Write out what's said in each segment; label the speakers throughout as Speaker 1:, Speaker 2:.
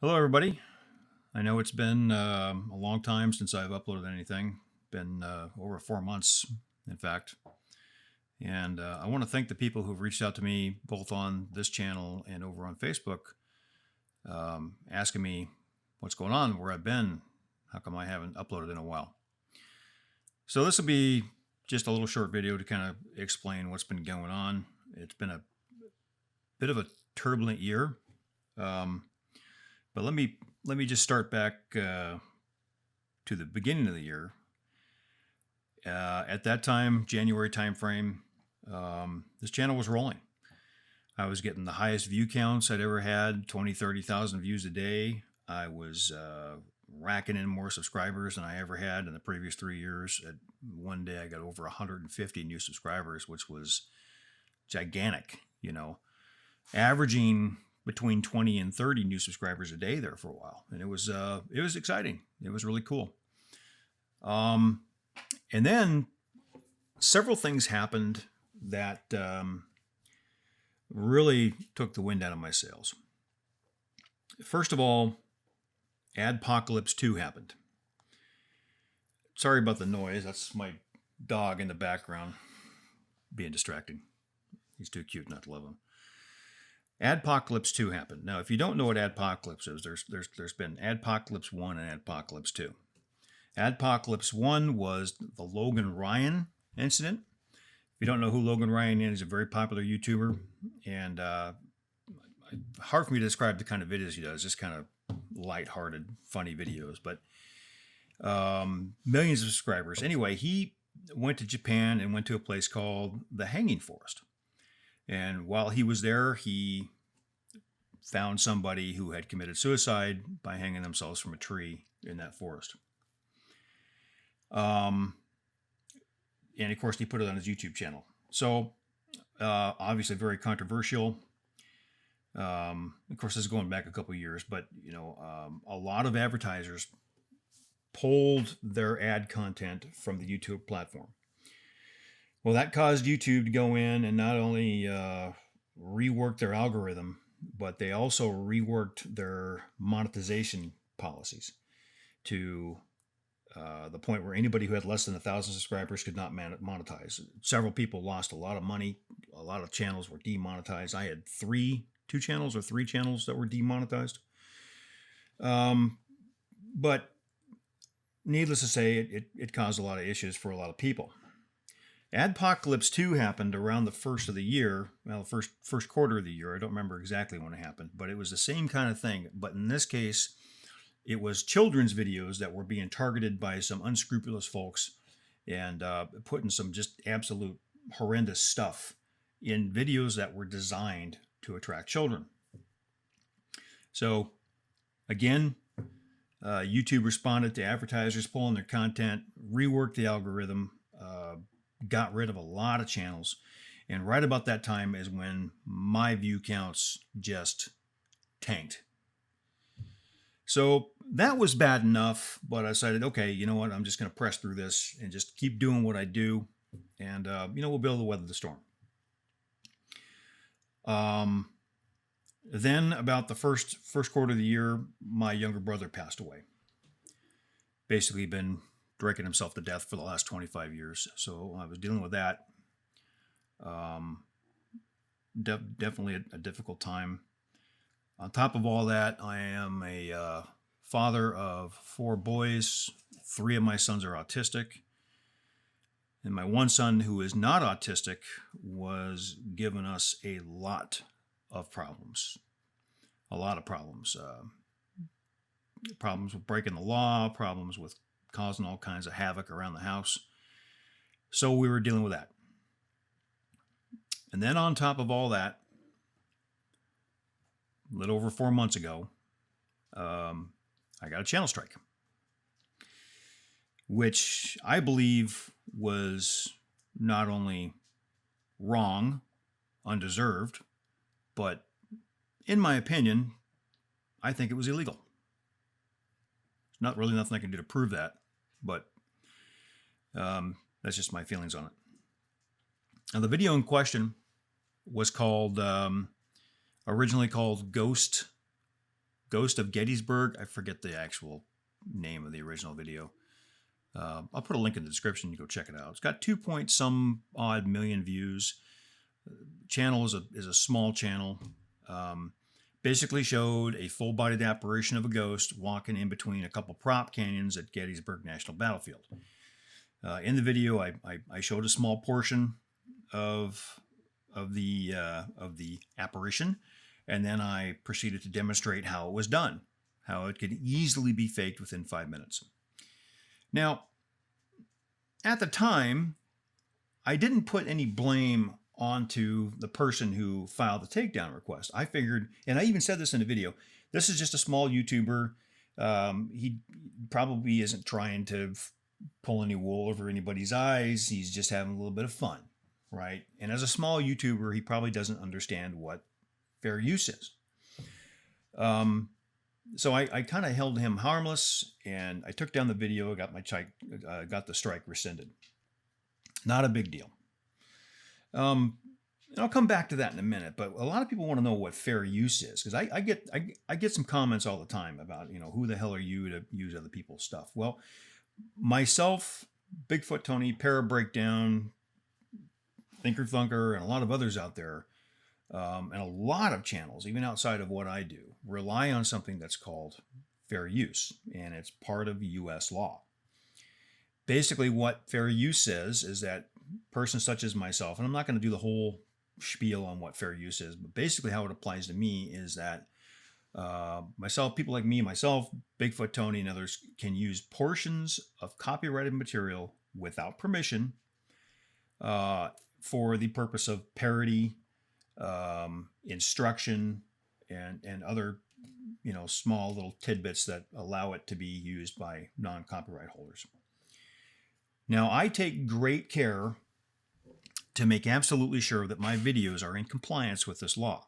Speaker 1: Hello, everybody. I know it's been a long time since I've uploaded anything. Been over 4 months, in fact. And I want to thank the people who've reached out to me both on this channel and over on Facebook, asking me what's going on, where I've been, how come I haven't uploaded in a while. So this will be just a little short video to kind of explain what's been going on. It's been a bit of a turbulent year. But let me just start back to the beginning of the year. At that time, January timeframe, this channel was rolling. I was getting the highest view counts I'd ever had, 20, 30,000 views a day. I was racking in more subscribers than I ever had in the previous 3 years. At one day, I got over 150 new subscribers, which was gigantic, averaging between 20 and 30 new subscribers a day there for a while. And it was exciting. It was really cool. And then several things happened that really took the wind out of my sails. First of all, Adpocalypse 2 happened. Sorry about the noise. That's my dog in the background being distracting. He's too cute not to love him. Adpocalypse 2 happened. Now, if you don't know what Adpocalypse is, there's been Adpocalypse 1 and Adpocalypse 2. Adpocalypse 1 was the Logan Ryan incident. If you don't know who Logan Ryan is, he's a very popular YouTuber, and hard for me to describe the kind of videos he does, just kind of lighthearted, funny videos, but millions of subscribers. Anyway, he went to Japan and went to a place called the Hanging Forest. And while he was there, he found somebody who had committed suicide by hanging themselves from a tree in that forest. And of course, he put it on his YouTube channel. So obviously very controversial. Of course, this is going back a couple of years, but a lot of advertisers pulled their ad content from the YouTube platform. Well, that caused YouTube to go in and not only rework their algorithm, but they also reworked their monetization policies to the point where anybody who had less than 1,000 subscribers could not monetize. Several people lost a lot of money. A lot of channels were demonetized. I had three channels that were demonetized. But needless to say, it caused a lot of issues for a lot of people. Adpocalypse 2 happened around the first of the year, well, the first quarter of the year. I don't remember exactly when it happened, but it was the same kind of thing. But in this case, it was children's videos that were being targeted by some unscrupulous folks and putting some just absolute horrendous stuff in videos that were designed to attract children. So, again, YouTube responded to advertisers pulling their content, reworked the algorithm, got rid of a lot of channels, and right about that time is when my view counts just tanked. So that was bad enough, but I decided, okay, you know what, I'm just going to press through this and just keep doing what I do, and we'll be able to weather the storm. Then about the first quarter of the year, my younger brother passed away. Basically been drinking himself to death for the last 25 years. So I was dealing with that. Definitely a difficult time. On top of all that, I am a father of 4 boys. 3 of my sons are autistic. And my one son, who is not autistic, was giving us a lot of problems. A lot of problems. Problems with breaking the law, problems with causing all kinds of havoc around the house. So we were dealing with that. And then on top of all that, a little over 4 months ago, I got a channel strike, which I believe was not only wrong, undeserved, but in my opinion, I think it was illegal. There's not really nothing I can do to prove that, but that's just my feelings on it. Now, the video in question was called, originally called Ghost Ghost of Gettysburg. I forget the actual name of the original video. I'll put a link in the description. You go check it out. It's got 2 point some odd million views. Channel is a small channel. Basically showed a full-bodied apparition of a ghost walking in between a couple prop canyons at Gettysburg National Battlefield. In the video, I showed a small portion of the apparition, and then I proceeded to demonstrate how it was done, how it could easily be faked within 5 minutes. Now, at the time, I didn't put any blame onto the person who filed the takedown request. I figured, and I even said this in the video, this is just a small YouTuber. He probably isn't trying to pull any wool over anybody's eyes. He's just having a little bit of fun, right? And as a small YouTuber, he probably doesn't understand what fair use is. So I kind of held him harmless, and I took down the video, got the strike rescinded. Not a big deal. And I'll come back to that in a minute, but a lot of people want to know what fair use is, because I get some comments all the time about, who the hell are you to use other people's stuff? Well, myself, Bigfoot Tony, Para Breakdown, Thinker Thunker, and a lot of others out there, and a lot of channels, even outside of what I do, rely on something that's called fair use, and it's part of U.S. law. Basically, what fair use says is that persons such as myself, and I'm not going to do the whole spiel on what fair use is, but basically how it applies to me is that people like me, myself, Bigfoot Tony, and others can use portions of copyrighted material without permission for the purpose of parody, instruction, and other small little tidbits that allow it to be used by non-copyright holders. Now, I take great care to make absolutely sure that my videos are in compliance with this law.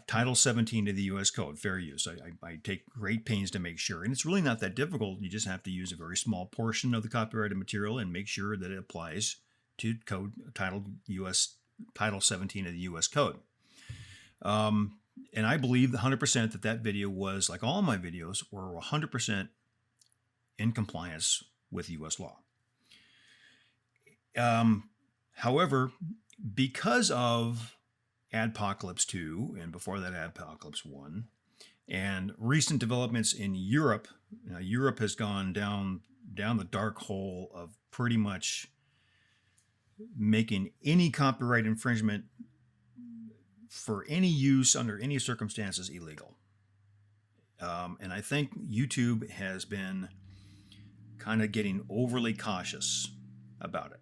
Speaker 1: Title 17 of the U.S. Code, fair use. I take great pains to make sure. And it's really not that difficult. You just have to use a very small portion of the copyrighted material and make sure that it applies to Title 17 of the U.S. Code. And I believe 100% that video was, like all my videos, were 100% in compliance with U.S. law. However, because of Adpocalypse 2, and before that Adpocalypse 1, and recent developments in Europe, Europe has gone down the dark hole of pretty much making any copyright infringement for any use under any circumstances illegal. And I think YouTube has been kind of getting overly cautious about it.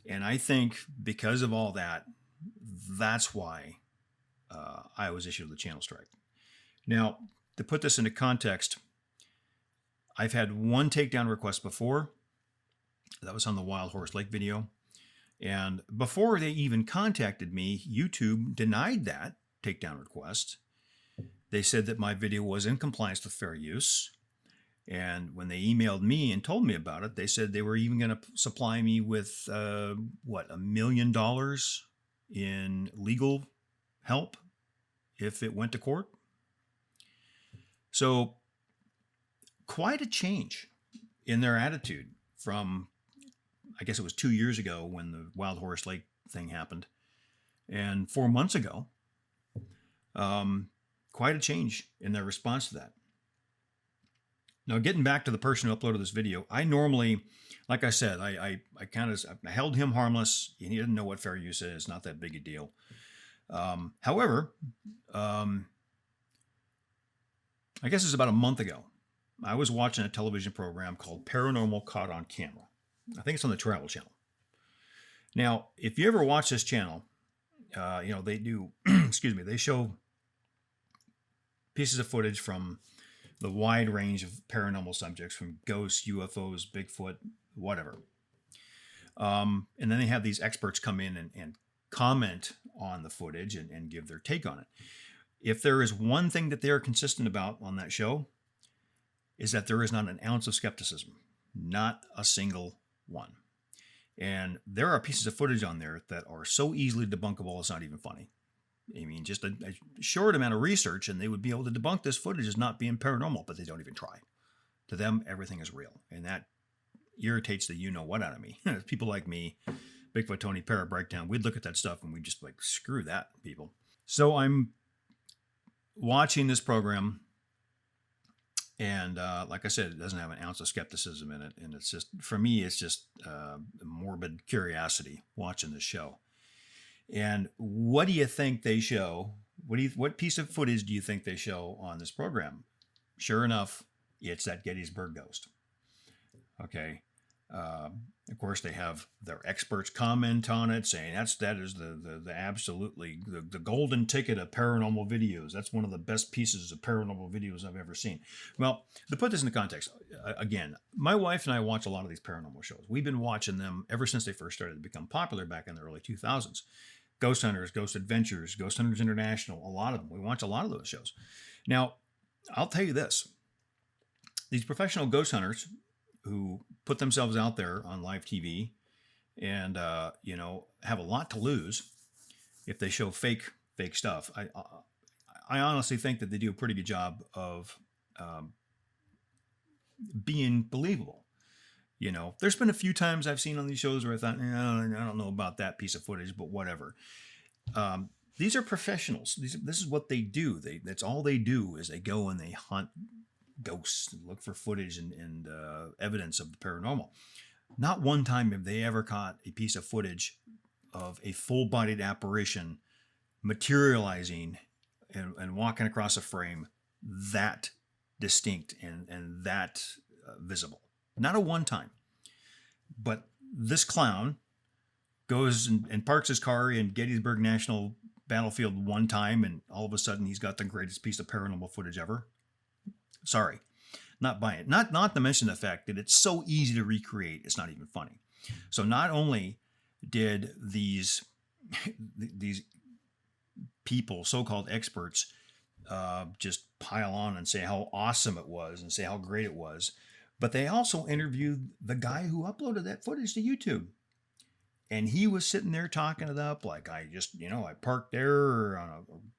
Speaker 1: And I think because of all that, that's why I was issued the channel strike. Now, to put this into context, I've had one takedown request before. That was on the Wild Horse Lake video. And before they even contacted me, YouTube denied that takedown request. They said that my video was in compliance with fair use. And when they emailed me and told me about it, they said they were even going to supply me with, $1 million in legal help if it went to court. So quite a change in their attitude from, I guess it was 2 years ago when the Wild Horse Lake thing happened, and 4 months ago. Quite a change in their response to that. Now, getting back to the person who uploaded this video, I normally, like I said, I held him harmless. He didn't know what fair use is. Not that big a deal. However, I guess it was about a month ago, I was watching a television program called Paranormal Caught on Camera. I think it's on the Travel Channel. Now, if you ever watch this channel, they do, they show pieces of footage from the wide range of paranormal subjects, from ghosts, UFOs, Bigfoot, whatever. And then they have these experts come in and comment on the footage and give their take on it. If there is one thing that they are consistent about on that show, is that there is not an ounce of skepticism. Not a single one. And there are pieces of footage on there that are so easily debunkable, it's not even funny. I mean, just a short amount of research, and they would be able to debunk this footage as not being paranormal, but they don't even try. To them, everything is real, and that irritates the you-know-what out of me. People like me, Bigfoot Tony, Parrot Breakdown, we'd look at that stuff and we'd just like, screw that, people. So I'm watching this program, and like I said, it doesn't have an ounce of skepticism in it, and it's just, for me, it's just morbid curiosity watching this show. And what do you think they show? What piece of footage do you think they show on this program? Sure enough, it's that Gettysburg ghost. Okay. Of course, they have their experts comment on it, saying that is the absolutely the golden ticket of paranormal videos. That's one of the best pieces of paranormal videos I've ever seen. Well, to put this into context, again, my wife and I watch a lot of these paranormal shows. We've been watching them ever since they first started to become popular back in the early 2000s. Ghost Hunters, Ghost Adventures, Ghost Hunters International, a lot of them. We watch a lot of those shows. Now, I'll tell you this. These professional ghost hunters who put themselves out there on live TV and, have a lot to lose if they show fake stuff. I honestly think that they do a pretty good job of being believable. There's been a few times I've seen on these shows where I thought, I don't know about that piece of footage, but whatever. These are professionals. This is what they do. That's all they do is they go and they hunt ghosts and look for footage and evidence of the paranormal. Not one time have they ever caught a piece of footage of a full-bodied apparition materializing and walking across a frame that distinct and that visible. Not a one time. But this clown goes and parks his car in Gettysburg National Battlefield one time, and all of a sudden he's got the greatest piece of paranormal footage ever. Sorry, not buying it. Not to mention the fact that it's so easy to recreate, it's not even funny. So not only did these people, so-called experts, just pile on and say how awesome it was and say how great it was, but they also interviewed the guy who uploaded that footage to YouTube. And he was sitting there talking it up like, I parked there. I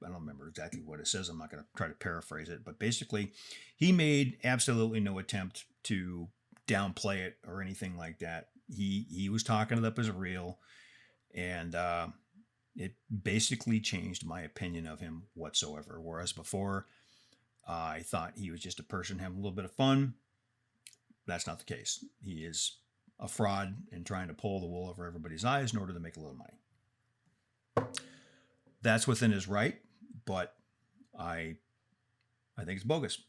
Speaker 1: don't remember exactly what it says. I'm not going to try to paraphrase it. But basically, he made absolutely no attempt to downplay it or anything like that. He was talking it up as real. And it basically changed my opinion of him whatsoever. Whereas before, I thought he was just a person having a little bit of fun. That's not the case. He is a fraud and trying to pull the wool over everybody's eyes in order to make a little money. That's within his right, but I think it's bogus.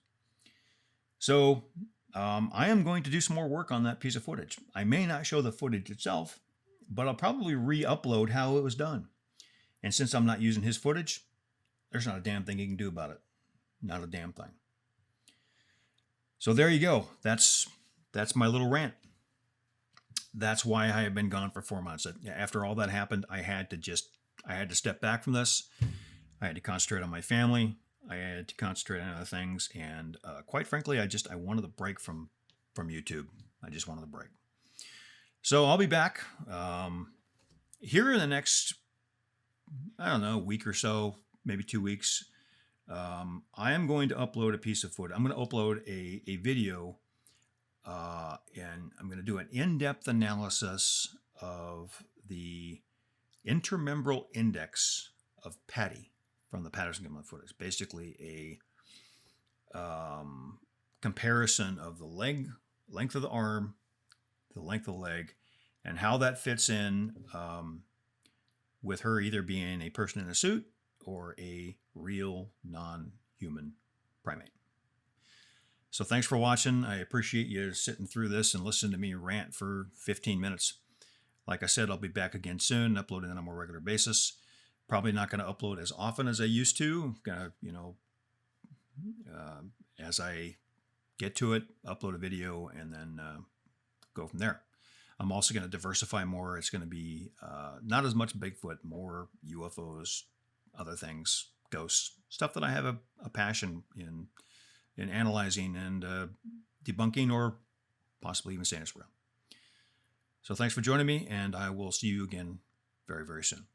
Speaker 1: So I am going to do some more work on that piece of footage. I may not show the footage itself, but I'll probably re-upload how it was done. And since I'm not using his footage, there's not a damn thing he can do about it. Not a damn thing. So there you go. That's my little rant. That's why I have been gone for 4 months. After all that happened, I had to step back from this. I had to concentrate on my family. I had to concentrate on other things. And quite frankly, I wanted a break from YouTube. I just wanted a break. So I'll be back here in the next, week or so, maybe 2 weeks. I am going to upload a piece of footage. I'm going to upload a video, and I'm going to do an in-depth analysis of the intermembral index of Patty from the Patterson-Gimlin footage. Basically, a comparison of the length of the arm, the length of the leg, and how that fits in with her either being a person in a suit or a real non-human primate. So thanks for watching. I appreciate you sitting through this and listening to me rant for 15 minutes. Like I said, I'll be back again soon, uploading on a more regular basis. Probably not going to upload as often as I used to. Going to, as I get to it, upload a video and then go from there. I'm also going to diversify more. It's going to be not as much Bigfoot, more UFOs, other things, ghosts, stuff that I have a passion in analyzing and debunking, or possibly even saying it's real. So thanks for joining me, and I will see you again very, very soon.